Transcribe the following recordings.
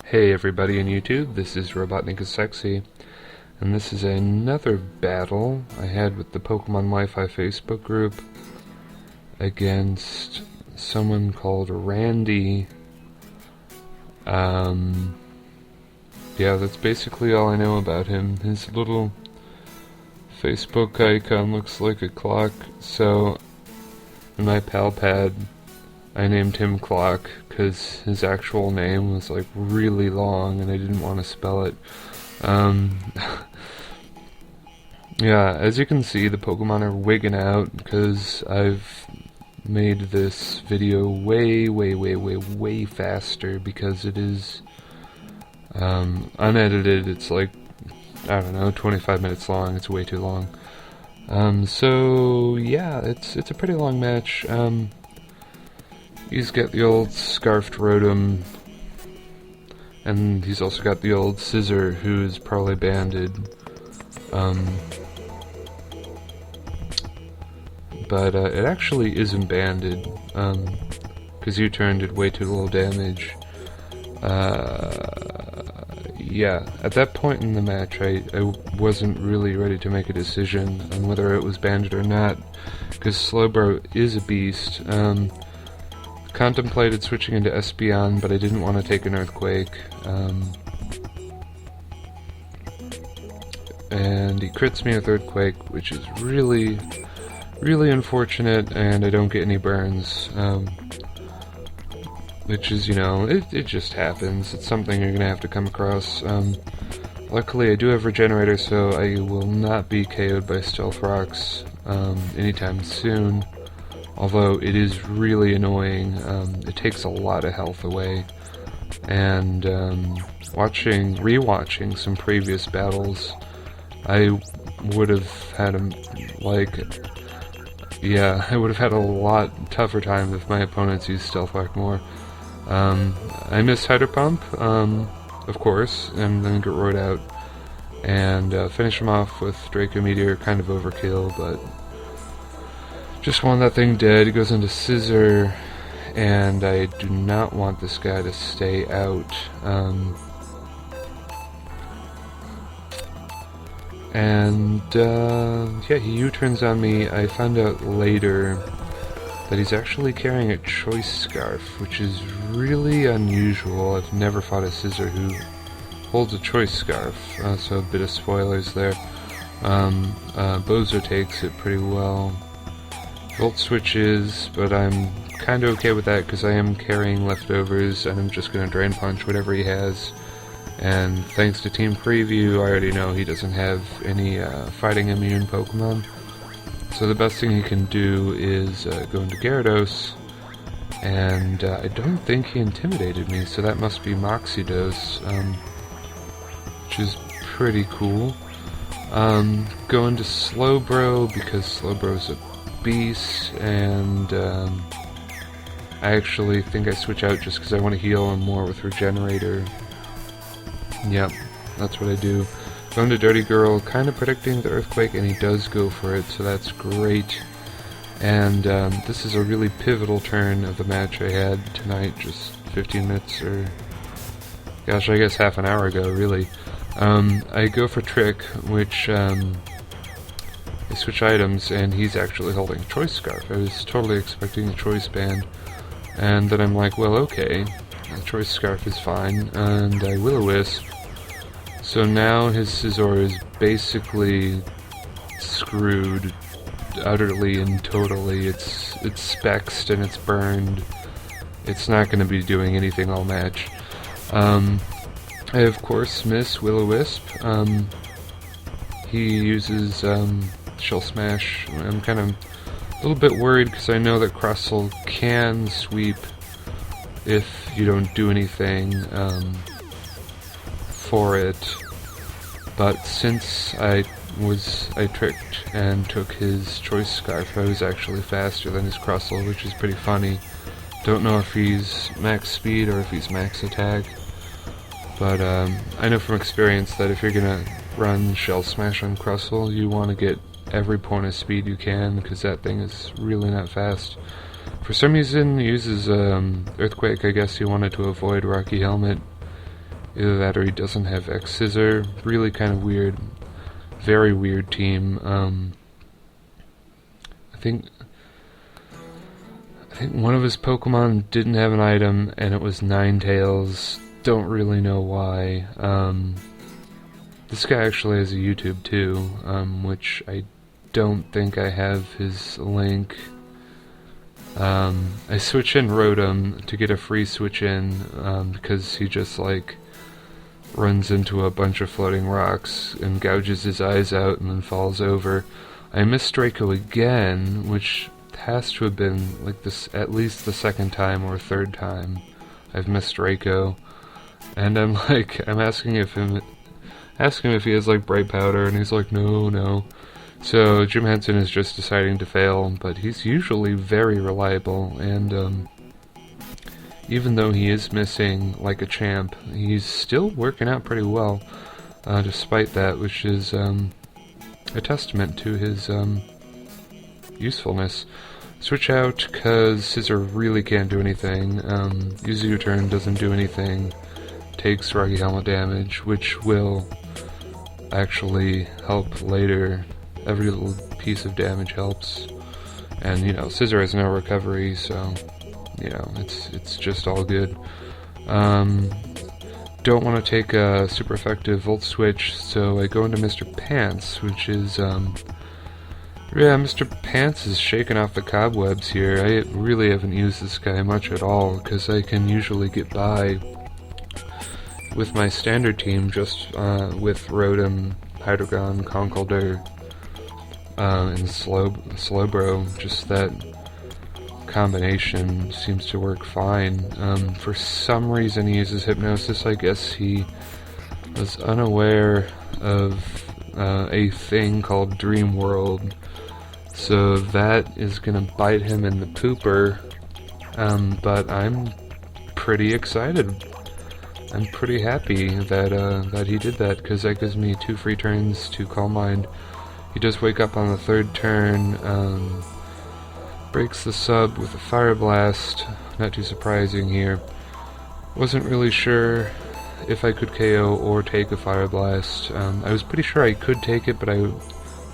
Hey everybody on YouTube, this is RobotnikIsSexy, and this is another battle I had with the Pokemon Wi-Fi Facebook group against someone called Randy. Yeah, that's basically all I know about him. His little Facebook icon looks like a clock, so in my pal pad I named him Clock because his actual name was like really long and I didn't want to spell it. Yeah, as you can see, the Pokemon are wigging out because I've made this video way faster because it is unedited. It's like, I don't know, 25 minutes long. It's way too long. So yeah, it's a pretty long match. He's got the old scarfed Rotom, and he's also got the old Scissor, who's probably banded. But it actually isn't banded, because U-Turn did way too little damage. Yeah, at that point in the match, I wasn't really ready to make a decision on whether it was banded or not, because Slowbro is a beast. Contemplated switching into Espeon, but I didn't want to take an Earthquake. And he crits me with Earthquake, which is really unfortunate, and I don't get any burns. Which is, you know, it just happens. It's something you're gonna have to come across. Luckily, I do have Regenerator, so I will not be KO'd by Stealth Rocks anytime soon. Although it is really annoying. It takes a lot of health away. And rewatching some previous battles, I would have had I would have had a lot tougher time if my opponents used Stealth Rock more. I missed Hydro Pump, of course, and then get roared out. And finish him off with Draco Meteor, kind of overkill, but just want that thing dead. It goes into Scissor, and I do not want this guy to stay out. Yeah, he U-turns on me. I found out later that he's actually carrying a Choice Scarf, which is really unusual. I've never fought a Scissor who holds a Choice Scarf, so a bit of spoilers there. Bozo takes it pretty well. Volt switches, but I'm kind of okay with that because I am carrying leftovers and I'm just going to Drain Punch whatever he has. And thanks to Team Preview, I already know he doesn't have any fighting immune Pokemon. So the best thing he can do is go into Gyarados, and I don't think he intimidated me, so that must be Moxidose, which is pretty cool. Go into Slowbro because Slowbro's a beast, and I actually think I switch out just because I want to heal him more with Regenerator. Yep, that's what I do. Going to Dirty Girl, kind of predicting the Earthquake, and he does go for it, so that's great. And this is a really pivotal turn of the match I had tonight, just 15 minutes, or gosh, I guess half an hour ago, really. I go for Trick, which I switch items, and he's actually holding a Choice Scarf. I was totally expecting a Choice Band, and then I'm like, well, okay, the Choice Scarf is fine, and I Will-O-Wisp. So now his Scizor is basically screwed, utterly and totally. It's spexed and it's burned. It's not going to be doing anything all match. I of course miss Will-O-Wisp. He uses Shell Smash. I'm kind of a little bit worried because I know that Crustle can sweep if you don't do anything for it, but since I tricked and took his Choice Scarf, I was actually faster than his Crustle, which is pretty funny. Don't know if he's max speed or if he's max attack, but I know from experience that if you're gonna run Shell Smash on Crustle, you want to get every point of speed you can, because that thing is really not fast. For some reason, he uses Earthquake. I guess he wanted to avoid Rocky Helmet, Either that or he doesn't have X-Scissor. Really kind of weird. Very weird team. I think one of his Pokemon didn't have an item, and it was Ninetales. Don't really know why. This guy actually has a YouTube too, which I don't think I have his link. I switch in Rotom to get a free switch in, because he just like runs into a bunch of floating rocks and gouges his eyes out and then falls over. I missed Draco again, which has to have been like this at least the second time or third time I've missed Draco. And I'm asking him if he has like bright powder, and he's like, no. So Jim Henson is just deciding to fail, but he's usually very reliable, and even though he is missing like a champ, he's still working out pretty well, despite that, which is a testament to his usefulness. Switch out, because Scissor really can't do anything. Use your turn, doesn't do anything. Takes Rocky Helmet damage, which will actually help later. Every little piece of damage helps. And, you know, Scissor has no recovery, so, you know, it's just all good. Don't want to take a super effective Volt Switch, so I go into Mr. Pants, which is, yeah, Mr. Pants is shaking off the cobwebs here. I really haven't used this guy much at all, because I can usually get by with my standard team just with Rotom, Hydreigon, Conkeldurr, and Slowbro. Just that combination seems to work fine. For some reason he uses Hypnosis. I guess he was unaware of a thing called Dream World, so that is gonna bite him in the pooper. But I'm pretty excited. I'm pretty happy that he did that, because that gives me 2 free turns to Calm Mind. He does wake up on the 3rd turn, breaks the sub with a Fire Blast. Not too surprising here. Wasn't really sure if I could KO or take a Fire Blast. I was pretty sure I could take it, but I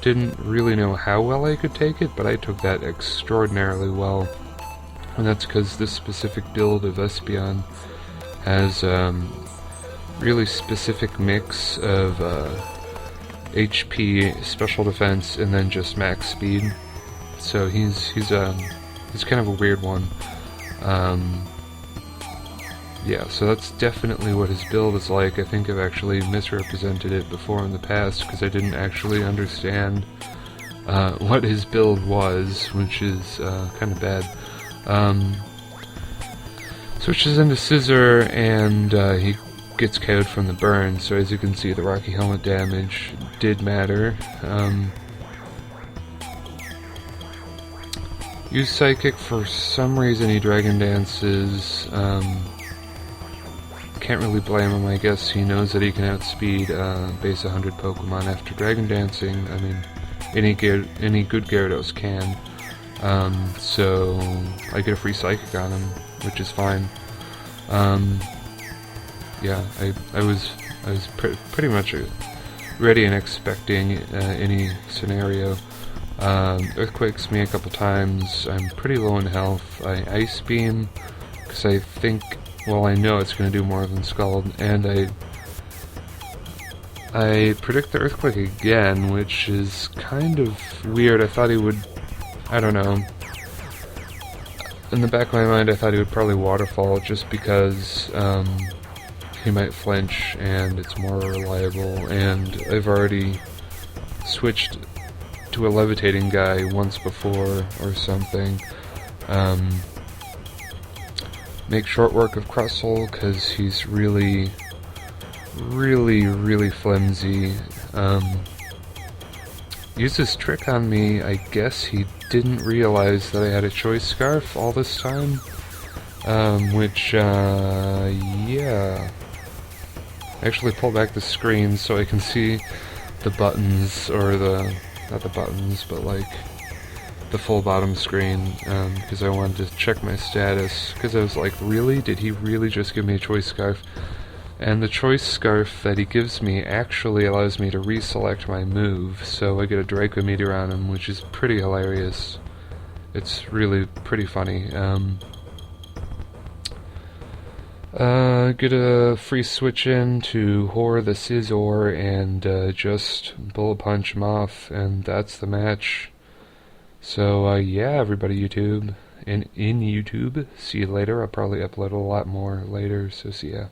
didn't really know how well I could take it, but I took that extraordinarily well. And that's because this specific build of Espeon has really specific mix of HP, special defense, and then just max speed. So he's kind of a weird one. Yeah, so that's definitely what his build is like. I think I've actually misrepresented it before in the past, because I didn't actually understand what his build was, which is kind of bad. Switches into Scissor, and he gets KO'd from the burn, so as you can see the Rocky Helmet damage did matter. Use Psychic. For some reason he Dragon Dances. Can't really blame him. I guess he knows that he can outspeed base 100 Pokemon after Dragon Dancing. I mean, any good Gyarados can. So I get a free Psychic on him, which is fine. Yeah, I was pretty much ready and expecting any scenario. Earthquakes me a couple times. I'm pretty low in health. I Ice Beam, because I think, well, I know it's going to do more than Scald, and I predict the Earthquake again, which is kind of weird. I thought he would, I don't know. In the back of my mind, I thought he would probably Waterfall, just because he might flinch and it's more reliable, and I've already switched to a Levitating guy once before or something. Make short work of Crustle, because he's really flimsy. Uses Trick on me. I guess he didn't realize that I had a Choice Scarf all this time. Yeah. Actually pull back the screen so I can see the buttons, or not the buttons, but like the full bottom screen, because I wanted to check my status, because I was like, really? Did he really just give me a Choice Scarf? And the choice scarf that he gives me actually allows me to reselect my move, so I get a Draco Meteor on him, which is pretty hilarious. It's really pretty funny. Get a free switch in to whore the Scizor and just bullet punch him off, and that's the match. So yeah, everybody, YouTube, in YouTube, see you later. I'll probably upload a lot more later, so see ya.